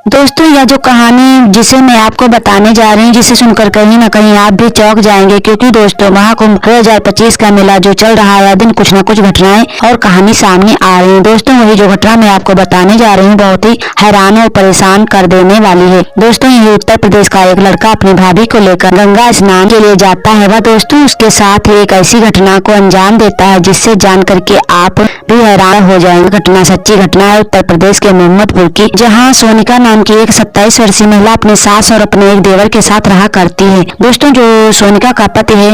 दोस्तों यह जो कहानी जिसे मैं आपको बताने जा रही हूँ, जिसे सुनकर कहीं ना कहीं आप भी चौंक जाएंगे, क्योंकि दोस्तों महाकुंभ 2025 का मेला जो चल रहा है, दिन कुछ न कुछ घटनाएं और कहानी सामने आ रही है। दोस्तों वही जो घटना मैं आपको बताने जा रही हूँ बहुत ही हैरान और परेशान कर देने वाली है। दोस्तों ये उत्तर प्रदेश का एक लड़का अपनी भाभी को लेकर गंगा स्नान के लिए जाता है। वह दोस्तों उसके साथ ही एक ऐसी घटना को अंजाम देता है जिससे जान करके आप भी हैरान हो जाएंगे। घटना सच्ची घटना है उत्तर प्रदेश के मोहम्मदपुर की, जहाँ सोनिका नाम की एक 27 वर्षीय महिला अपने सास और अपने एक देवर के साथ रहा करती है। दोस्तों जो सोनिका का पति है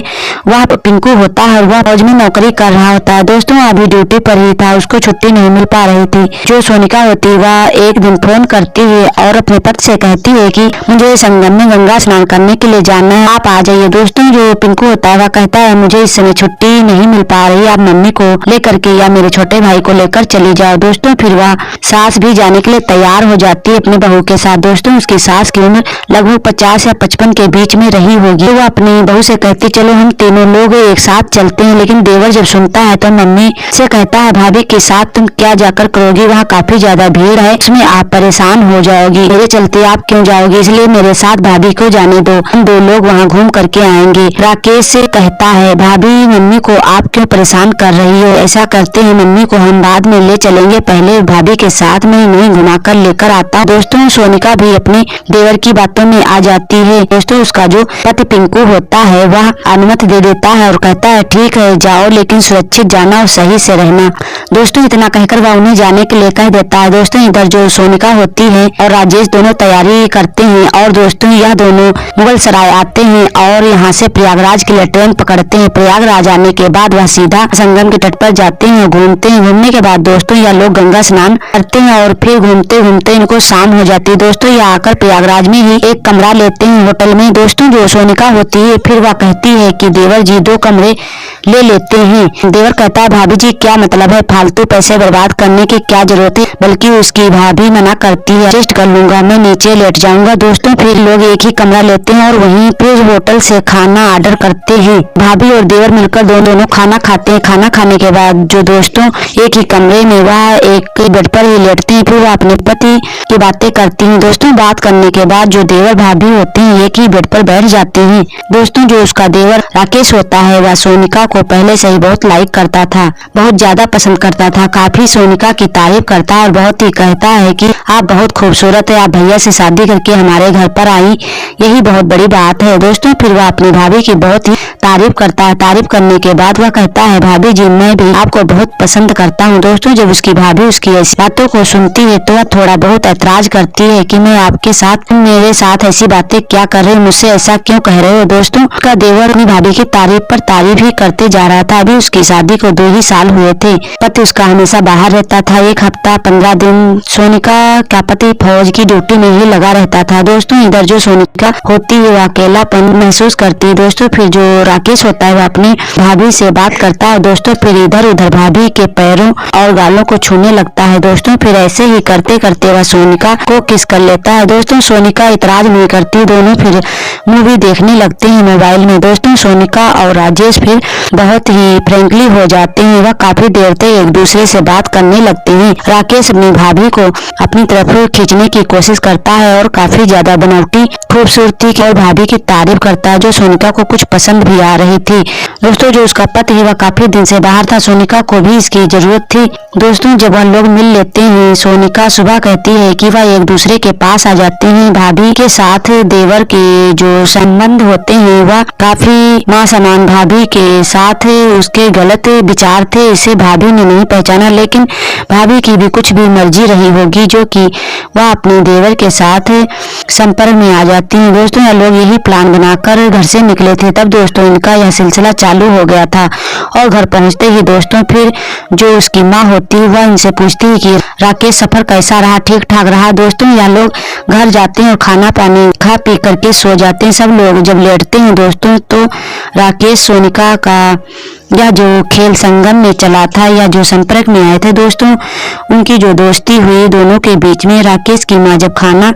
वह पिंकू होता है, वह फौज में नौकरी कर रहा होता है। दोस्तों अभी ड्यूटी पर ही था, उसको छुट्टी नहीं मिल पा रही थी। जो सोनिका होती है वह एक दिन फोन करती है और अपने पति से कहती है कि मुझे संगम में गंगा स्नान करने के लिए जाना है, आप आ जाइए। दोस्तों जो पिंकू होता है वह कहता है मुझे इस समय छुट्टी नहीं मिल पा रही, आप मम्मी को लेकर के या मेरे छोटे भाई को लेकर चली जाओ। दोस्तों फिर वह सास भी जाने के लिए तैयार हो जाती है अपनी बहू के साथ। दोस्तों उसकी सास की उम्र लगभग 50 या 55 के बीच में रही होगी। तो वह अपनी बहू से कहती चलो हम तीनों लोग एक साथ चलते हैं, लेकिन देवर जब सुनता है तो मम्मी से कहता है भाभी के साथ तुम क्या जाकर करोगी, वहाँ काफी ज्यादा भीड़ है, उसमें आप परेशान हो जाओगी, मेरे चलते आप क्यों जाओगी, इसलिए मेरे साथ भाभी को जाने दो, हम दो लोग वहाँ घूम करके आएंगे। राकेश से कहता है भाभी मम्मी को आप क्यों परेशान कर रही हो, ऐसा करते हैं मम्मी को हम बाद में ले चलेंगे, पहले भाभी के साथ में नहीं घुमा कर लेकर आता। दोस्तों सोनिका भी अपने देवर की बातों में आ जाती है। दोस्तों उसका जो पति पिंकू होता है वह अनुमति दे देता है और कहता है ठीक है जाओ, लेकिन सुरक्षित जाना और सही से रहना। दोस्तों इतना कहकर वह उन्हें जाने के लिए कह देता है। दोस्तों इधर जो सोनिका होती है और राजेश दोनों तैयारी करते हैं और दोस्तों यह दोनों मुगल सराय आते हैं और यहाँ से प्रयागराज के लिए ट्रेन पकड़ते हैं। प्रयागराज आने के बाद वह सीधा संगम के तट पर जाते हैं, घूमते हैं। घूमने के बाद दोस्तों यह लोग गंगा स्नान करते हैं और फिर घूमते घूमते इनको शाम हो जाती है। दोस्तों यह आकर प्रयागराज में ही एक कमरा लेते हैं होटल में। दोस्तों जो सोनिका होती है फिर वह कहती है कि देवर जी 2 कमरे ले लेते हैं। देवर कहता है भाभी जी क्या मतलब है, फालतू पैसे बर्बाद करने की क्या जरूरत है, बल्कि उसकी भाभी मना करती है, एडजस्ट कर लूंगा, मैं नीचे लेट जाऊंगा। दोस्तों फिर लोग एक ही कमरा लेते हैं और वहीं फिर होटल से खाना ऑर्डर करते हैं। भाभी और देवर मिलकर दोनों खाना खाते हैं। खाना खाने के बाद जो दोस्तों एक ही कमरे में वह एक बेड पर ही लेटते हैं। फिर वह अपने पति की बातें करती हैं। दोस्तों बात करने के बाद जो देवर भाभी होते हैं एक ही बेड पर बैठ जाते हैं। दोस्तों जो उसका देवर राकेश होता है वह सोनिका को पहले से ही बहुत लाइक करता था, बहुत ज्यादा पसंद करता था, काफी सोनिका की तारीफ करता है और बहुत ही कहता है कि आप बहुत खूबसूरत है, आप भैया से शादी करके हमारे घर पर आई, यही बहुत बड़ी बात है। दोस्तों फिर वह अपनी भाभी की बहुत ही तारीफ करता है। तारीफ करने के बाद वह कहता है भाभी जी मैं भी आपको बहुत पसंद करता हूँ। दोस्तों जब उसकी भाभी उसकी ऐसी बातों को सुनती है तो वह थोड़ा बहुत ऐतराज करती है कि मैं आपके साथ, मेरे साथ ऐसी बातें क्या कर रहे हो, मुझसे ऐसा क्यों कह रहे हो। दोस्तों उसका देवर अपनी भाभी की तारीफ पर तारीफ ही करते जा रहा था। अभी उसकी शादी को 2 ही साल हुए थे। पति उसका हमेशा बाहर रहता था, 1 हफ्ता 15 दिन सोनिका का पति फौज की ड्यूटी में ही लगा रहता था। दोस्तों इधर जो सोनिका होती है वह अकेलापन महसूस करती है। दोस्तों फिर जो राकेश होता है वह अपनी भाभी से बात करता है। दोस्तों फिर इधर उधर भाभी के पैरों और गालों को छूने लगता है। दोस्तों फिर ऐसे ही करते करते वह सोनिका को किस कर लेता है। दोस्तों सोनिका इतराज नहीं करती, दोनों फिर मूवी देखने लगते हैं मोबाइल में। दोस्तों सोनिका और राजेश फिर बहुत ही फ्रेंकली हो जाते हैं, वह काफी देर तक एक दूसरे से बात करने लगते हैं। राकेश अपनी भाभी को अपनी तरफ खींचने की कोशिश करता है और काफी ज्यादा बनावटी खूबसूरती की और भाभी की तारीफ करता है, जो सोनिका को कुछ पसंद भी आ रही थी। दोस्तों जो उसका पति है वह काफी दिन से बाहर था, सोनिका को भी इसकी जरूरत थी। दोस्तों जब वह लोग मिल लेते हैं, सोनिका सुबह कहती है कि वह एक दूसरे के पास आ जाते हैं। भाभी के साथ देवर के जो संबंध होते हैं वह काफी मां समान भाभी के साथ उसके गलत विचार थे, इसे भाभी ने नहीं पहचाना, लेकिन भाभी की भी कुछ भी मर्जी रही होगी जो कि वह अपने देवर के साथ संपर्क में आ जाती है। दोस्तों यह लोग यही प्लान बनाकर घर से निकले थे, तब दोस्तों इनका यह सिलसिला चालू हो गया था। और घर पहुंचते ही दोस्तों फिर जो उसकी माँ होती है वह इनसे पूछती है कि राकेश सफर कैसा रहा, ठीक ठाक रहा। दोस्तों यह लोग घर जाते हैं और खाना पानी खा पी करके सो जाते हैं। सब लोग जब लेटते हैं दोस्तों तो राकेश सोनिका का यह जो खेल संगम में चला था या जो संपर्क में आए थे दोस्तों, उनकी जो दोस्ती हुई दोनों के बीच में। राकेश की माँ जब खाना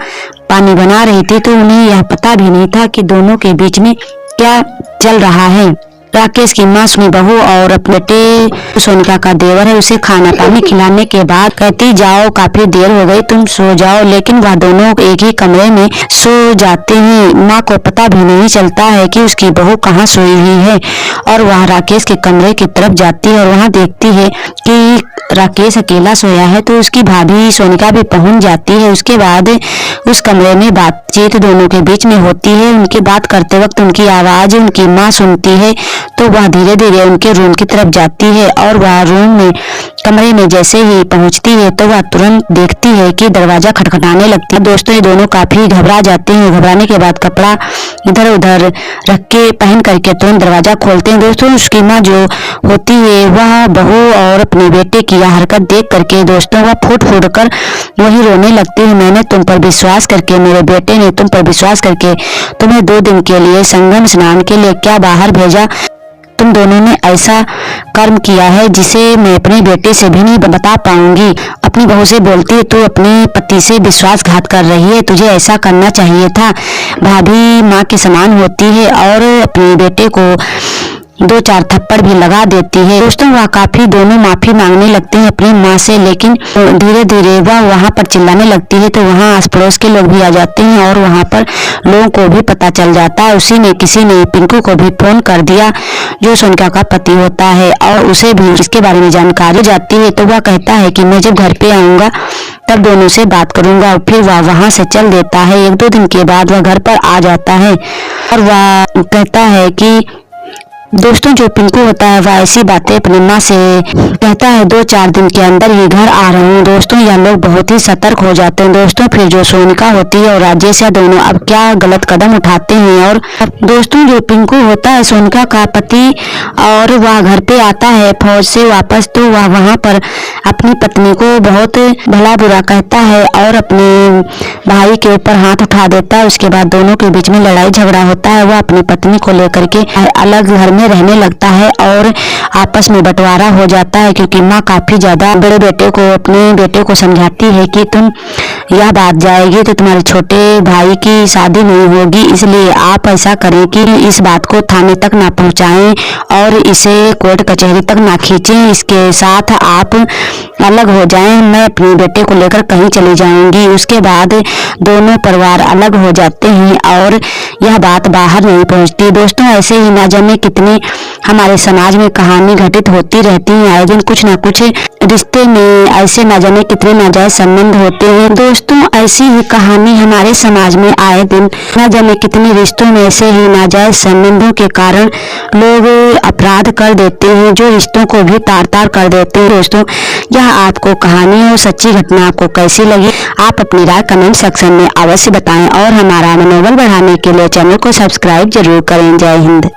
पानी बना रही थी तो उन्हें यह पता भी नहीं था कि दोनों के बीच में क्या चल रहा है। राकेश की माँ अपनी बहू और अपने बेटे सोनिका का देवर है उसे खाना पानी खिलाने के बाद कहती जाओ काफी देर हो गई तुम सो जाओ, लेकिन वह दोनों एक ही कमरे में सो जाते हैं। माँ को पता भी नहीं चलता है कि उसकी बहू कहाँ सोई हुई है और वह राकेश के कमरे की तरफ जाती है और वहाँ देखती है कि राकेश अकेला सोया है, तो उसकी भाभी सोनिका भी पहुंच जाती है। उसके बाद उस कमरे में बातचीत दोनों के बीच में होती है। उनकी बात करते वक्त उनकी आवाज उनकी माँ सुनती है, तो वह धीरे धीरे उनके रूम की तरफ जाती है और वह रूम में कमरे में जैसे ही पहुंचती है तो वह तुरंत देखती है कि दरवाजा खटखटाने लगती है। दोस्तों ये दोनों काफी घबरा जाते हैं। घबराने के बाद कपड़ा इधर उधर रख के पहन करके तुरंत दरवाजा खोलते हैं। दोस्तों उसकी माँ जो होती है वह बहू और अपने बेटे की यह हरकत देख करके दोस्तों वह फूट फूट कर वही रोने लगती है। मैंने तुम पर विश्वास करके, मेरे बेटे ने तुम पर विश्वास करके तुम्हें 2 दिन के लिए संगम स्नान के लिए क्या बाहर भेजा। तुम दोनों ने ऐसा कर्म किया है जिसे मैं अपने बेटे से भी नहीं बता पाऊंगी। अपनी बहू से बोलती है तू अपने पति से विश्वासघात कर रही है, तुझे ऐसा करना चाहिए था। भाभी माँ के समान होती है और अपने बेटे को 2-4 थप्पड़ भी लगा देती है। दोस्तों वह काफी दोनों माफी मांगने लगते हैं अपनी माँ से, लेकिन धीरे धीरे वह वहाँ पर चिल्लाने लगती है तो वहाँ आस पड़ोस के लोग भी आ जाते हैं और वहाँ पर लोगों को भी पता चल जाता है। उसी ने किसी ने पिंकू को भी फोन कर दिया जो सोनिका का पति होता है और उसे भी इसके बारे में जानकारी जाती है। तो वह कहता है कि मैं जब घर पे आऊंगा तब दोनों से बात करूंगा। फिर वह वहाँ से चल देता है। 1-2 दिन के बाद वह घर पर आ जाता है और वह कहता है कि दोस्तों जो पिंकू होता है वह ऐसी बातें अपनी माँ से कहता है 2-4 दिन के अंदर ही घर आ रहा हूँ। दोस्तों यह लोग बहुत ही सतर्क हो जाते हैं। दोस्तों फिर जो सोनिका होती है और राजेश दोनों अब क्या गलत कदम उठाते हैं। और दोस्तों जो पिंकू होता है सोनिका का पति और वह घर पे आता है फौज से वापस, तो वह वहाँ पर अपनी पत्नी को बहुत भला बुरा कहता है और अपने भाई के ऊपर हाथ उठा देता है। उसके बाद दोनों के बीच में लड़ाई झगड़ा होता है। वह अपनी पत्नी को लेकर के अलग घर में रहने लगता है और आपस में बंटवारा हो जाता है, क्योंकि माँ काफी ज्यादा बड़े बेटे को अपने बेटे को समझाती है कि तुम यह बात जाएगी तो तुम्हारे छोटे भाई की शादी नहीं होगी, इसलिए आप ऐसा करें कि इस बात को थाने तक ना पहुंचाएं और इसे कोर्ट कचहरी तक ना खींचें। इसके साथ आप अलग हो जाएं, मैं अपने बेटे को लेकर कहीं चली जाऊंगी। उसके बाद दोनों परिवार अलग हो जाते हैं और यह बात बाहर नहीं पहुंचती। दोस्तों ऐसे ही ना जाने कितनी हमारे समाज में कहानी घटित होती रहती है। आए दिन कुछ ना कुछ रिश्ते में ऐसे ना जाने कितने नाजायज संबंध होते हैं। दोस्तों ऐसी ही कहानी हमारे समाज में आए दिन ना जाने कितने रिश्तों में ऐसे ही नाजायज संबंधों के कारण लोग अपराध कर देते हैं, जो रिश्तों को भी तार तार कर देते हैं। दोस्तों यह आपको कहानी और सच्ची घटना आपको कैसी लगी, आप अपनी राय कमेंट सेक्शन में अवश्य बताएं और हमारा मनोबल बढ़ाने के लिए चैनल को सब्सक्राइब जरूर करें। जय हिंद।